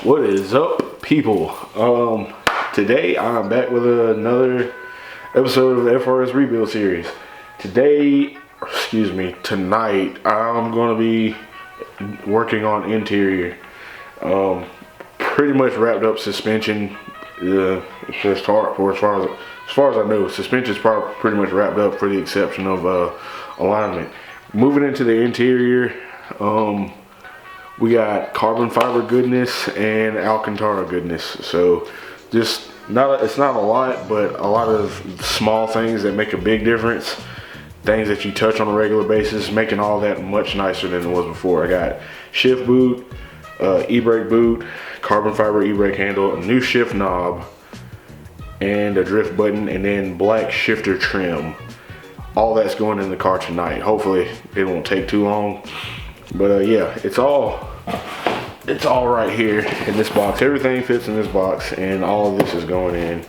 What is up, people? Today I'm back with another episode of the FRS Rebuild series. Tonight I'm gonna be working on interior. Pretty much wrapped up suspension. As far as I know, suspension's probably pretty much wrapped up, for the exception of alignment. Moving into the interior, we got carbon fiber goodness and Alcantara goodness. So just it's not a lot, but a lot of small things that make a big difference. Things that you touch on a regular basis, making all that much nicer than it was before. I got shift boot, e-brake boot, carbon fiber e-brake handle, a new shift knob, and a drift button, and then black shifter trim. All that's going in the car tonight. Hopefully it won't take too long. But yeah, it's all right here in this box. Everything fits in this box, and all of this is going in.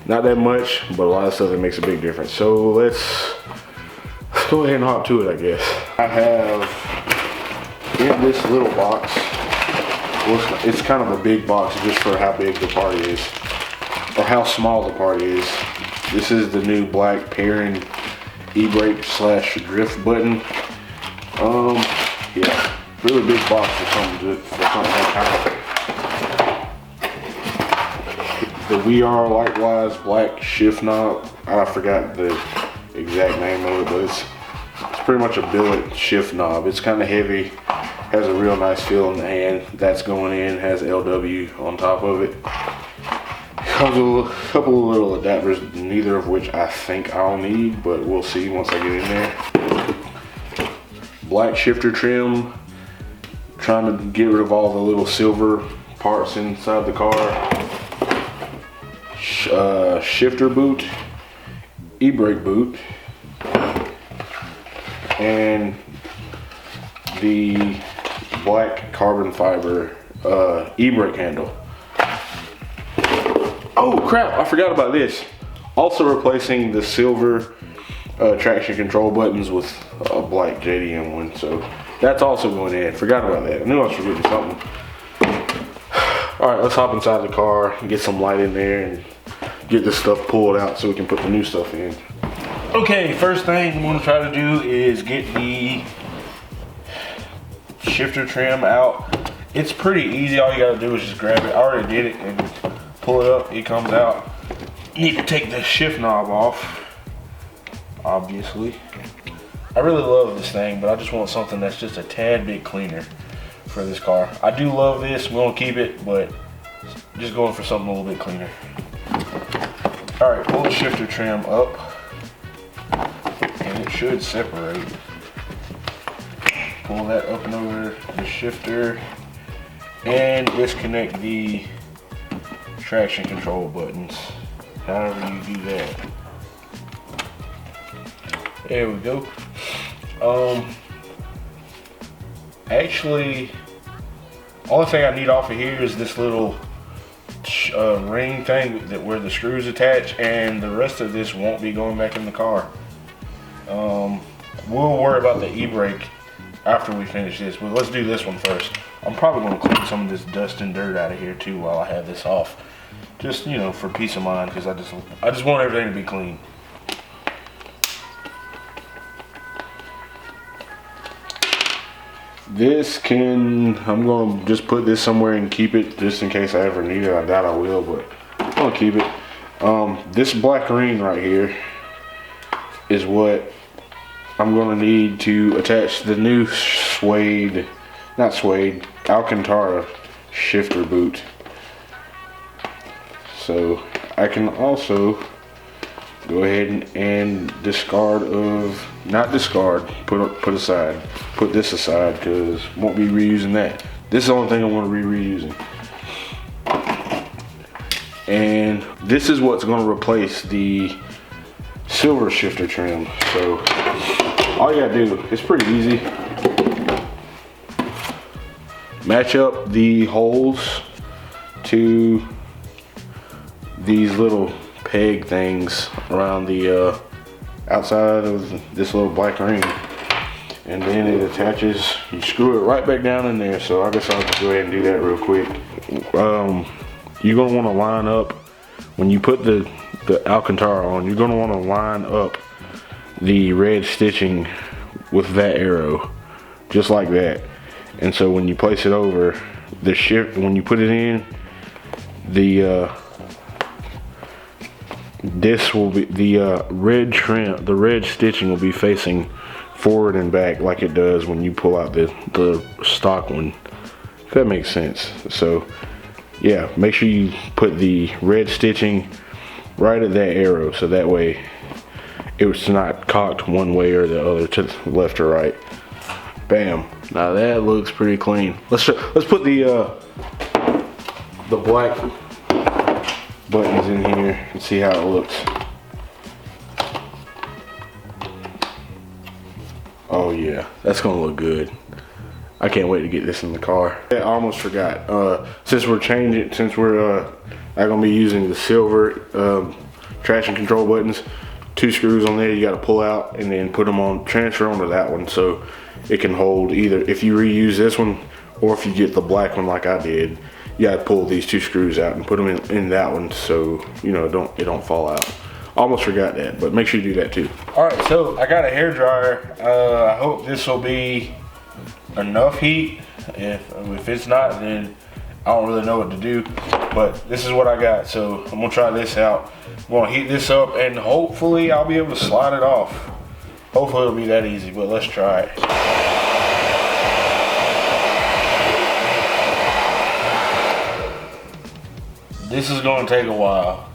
Not that much, but a lot of stuff that makes a big difference. So let's go ahead and hop to it, I guess. I have in this little box, well, it's kind of a big box just for how big the part is, or how small the part is. This is the new black pairing e-brake / drift button. Yeah, really big box for something that kind. The VR likewise black shift knob. I forgot the exact name of it, but it's pretty much a billet shift knob. It's kind of heavy, has a real nice feel in the hand. That's going in, has LW on top of it. Comes with a couple of little adapters, neither of which I think I'll need, but we'll see once I get in there. Black shifter trim, trying to get rid of all the little silver parts inside the car. Shifter boot, e-brake boot, and the black carbon fiber e-brake handle. Oh crap, I forgot about this. Also replacing the silver traction control buttons with a black JDM one, so that's also going in. Forgot about that. I knew I was forgetting something. Alright, let's hop inside the car and get some light in there and get this stuff pulled out so we can put the new stuff in. Okay, first thing I'm going to try to do is get the shifter trim out. It's pretty easy. All you got to do is just grab it. I already did it and pull it up. It comes out. Need to take the shift knob off, obviously. I really love this thing, but I just want something that's just a tad bit cleaner for this car. I do love this. I'm going to keep it, but just going for something a little bit cleaner. Alright, pull the shifter trim up, and it should separate. Pull that up and over the shifter, and disconnect the traction control buttons. However you do that. There we go. Actually, only thing I need off of here is this little ring thing where the screws attach, and the rest of this won't be going back in the car. We'll worry about the e-brake after we finish this, but let's do this one first. I'm probably going to clean some of this dust and dirt out of here too while I have this off, just, you know, for peace of mind, because I just want everything to be clean. I'm going to just put this somewhere and keep it just in case I ever need it. I doubt I will, but I'm going to keep it. This black ring right here is what I'm going to need to attach the new Alcantara shifter boot. So I can also go ahead and put this aside, because won't be reusing that. This is the only thing I want to be reusing. And this is what's going to replace the silver shifter trim. So all you gotta do, it's pretty easy. Match up the holes to these little peg things around the outside of this little black ring, and then it attaches. You screw it right back down in there. So I guess I'll just go ahead and do that real quick. You're gonna want to line up when you put the Alcantara on. You're gonna want to line up the red stitching with that arrow, just like that. And so when you place it over, the shift, when you put it in, this will be the red trim, the red stitching will be facing forward and back like it does when you pull out the stock one, if that makes sense. So yeah, make sure you put the red stitching right at that arrow, so that way it's not cocked one way or the other, to the left or right. Bam. Now that looks pretty clean. Let's put the black buttons in here and see how it looks. Oh yeah, that's gonna look good. I can't wait to get this in the car. I almost forgot. Since we're gonna be using the silver traction control buttons, 2 screws on there you got to pull out and then put them on, transfer onto that one so it can hold either. If you reuse this one or if you get the black one like I did, you got to pull these 2 screws out and put them in that one so you know it don't fall out. Almost forgot that, but make sure you do that too. All right, so I got a hair dryer. I hope this will be enough heat. If it's not, then I don't really know what to do, but this is what I got. So I'm gonna try this out. I'm gonna heat this up and hopefully I'll be able to slide it off. Hopefully it'll be that easy, but let's try it. This is gonna take a while.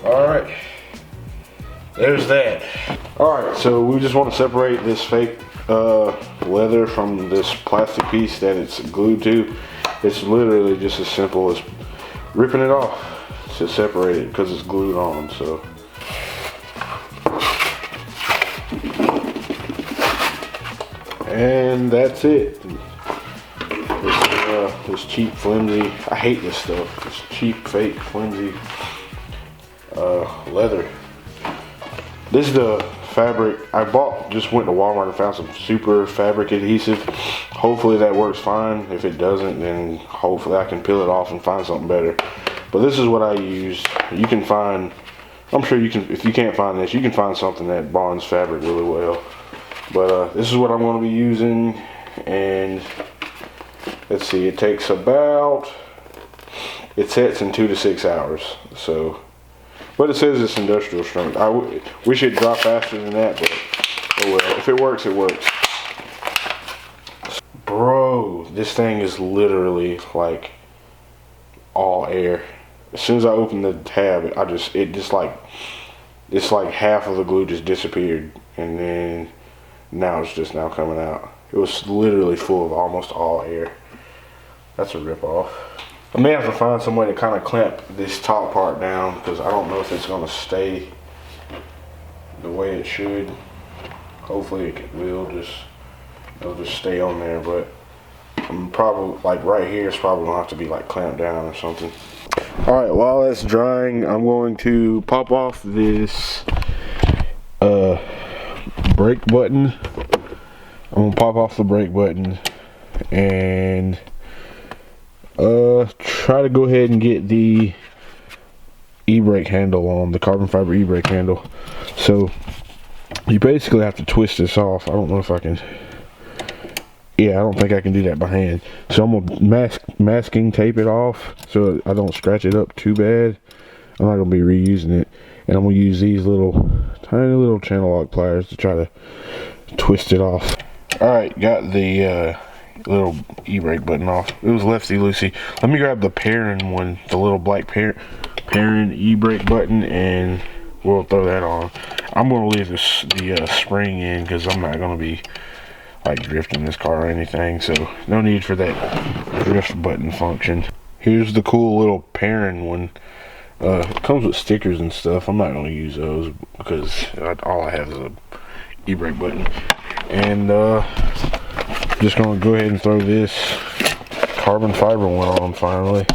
All right, there's that. All right, so we just want to separate this fake leather from this plastic piece that it's glued to. It's literally just as simple as ripping it off to separate it because it's glued on. So and that's it. This cheap flimsy, I hate this stuff, this cheap fake flimsy leather. This is the fabric I bought, just went to Walmart and found some super fabric adhesive. Hopefully that works fine. If it doesn't, then hopefully I can peel it off and find something better. But this is what I used. You can find, I'm sure you can, if you can't find this, you can find something that bonds fabric really well. But this is what I'm going to be using, and let's see, it takes about, it sets in 2 to 6 hours. So, but it says it's industrial strength. We should drop faster than that, but oh well. If it works, it works. Bro, this thing is literally like all air. As soon as I open the tab, it's like half of the glue just disappeared, and then now it's just now coming out. It was literally full of almost all air. That's a rip-off. I may have to find some way to kind of clamp this top part down because I don't know if it's going to stay the way it should. Hopefully it will it'll just stay on there, but I'm probably, like right here, it's probably going to have to be like clamped down or something. Alright, while that's drying, I'm going to pop off this brake button. I'm going to pop off the brake button and try to go ahead and get the e-brake handle on, the carbon fiber e-brake handle. So you basically have to twist this off. I don't know if I can, yeah, I don't think I can do that by hand. So I'm gonna masking tape it off so I don't scratch it up too bad. I'm not gonna be reusing it, and I'm gonna use these little tiny little channel lock pliers to try to twist it off. Alright, got the little e-brake button off. It was lefty loosey. Let me grab the pairing one, the little black pairing e-brake button, and we'll throw that on. I'm going to leave the spring in because I'm not going to be like drifting this car or anything, so no need for that drift button function. Here's the cool little pairing one. It comes with stickers and stuff. I'm not going to use those because all I have is a e-brake button. And just going to go ahead and throw this carbon fiber one on finally.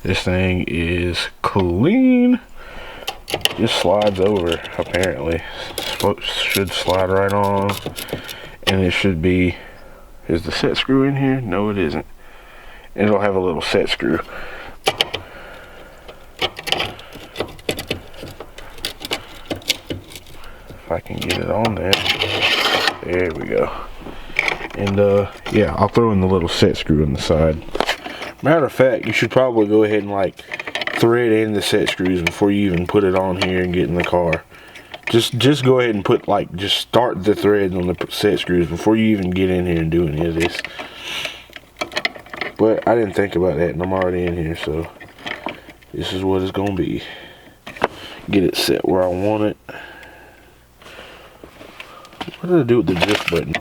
This thing is clean. Just slides over, apparently. Should slide right on. And it should be, is the set screw in here? No, it isn't. And it'll have a little set screw. If I can get it on there. There we go. And yeah, I'll throw in the little set screw on the side. Matter of fact, you should probably go ahead and like thread in the set screws before you even put it on here and get in the car. Just go ahead and put like, just start the threads on the set screws before you even get in here and do any of this. But I didn't think about that, and I'm already in here, so this is what it's gonna be. Get it set where I want it. What did I do with the drift button?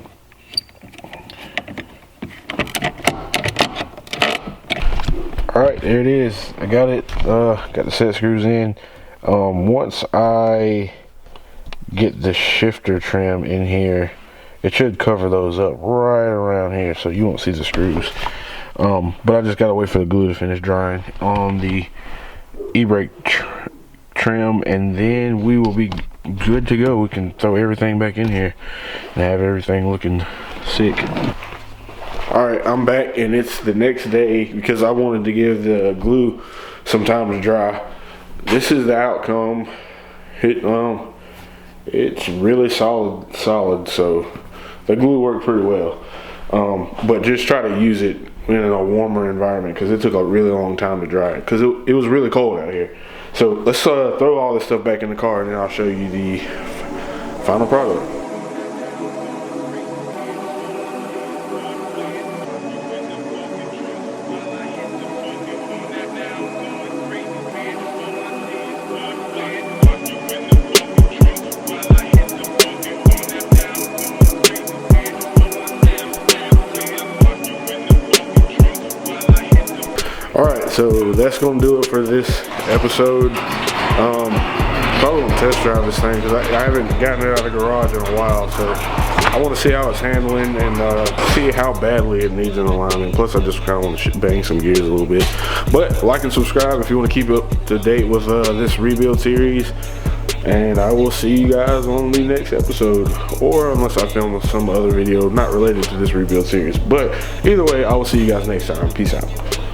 Alright, there it is. I got it. Got the set screws in. Once I get the shifter trim in here, it should cover those up right around here, so you won't see the screws. But I just gotta wait for the glue to finish drying on the e-brake trim, and then we will be good to go. We can throw everything back in here and have everything looking sick. Alright, I'm back, and it's the next day because I wanted to give the glue some time to dry. This is the outcome. It's really solid, so the glue worked pretty well. But just try to use it in a warmer environment because it took a really long time to dry because it was really cold out here. So let's throw all this stuff back in the car, and then I'll show you the final product. Alright, so that's going to do it for this episode. Probably going to test drive this thing because I haven't gotten it out of the garage in a while, so I want to see how it's handling and see how badly it needs an alignment. Plus, I just kind of want to bang some gears a little bit. But like and subscribe if you want to keep up to date with this rebuild series. And I will see you guys on the next episode, or unless I film some other video not related to this rebuild series. But either way, I will see you guys next time. Peace out.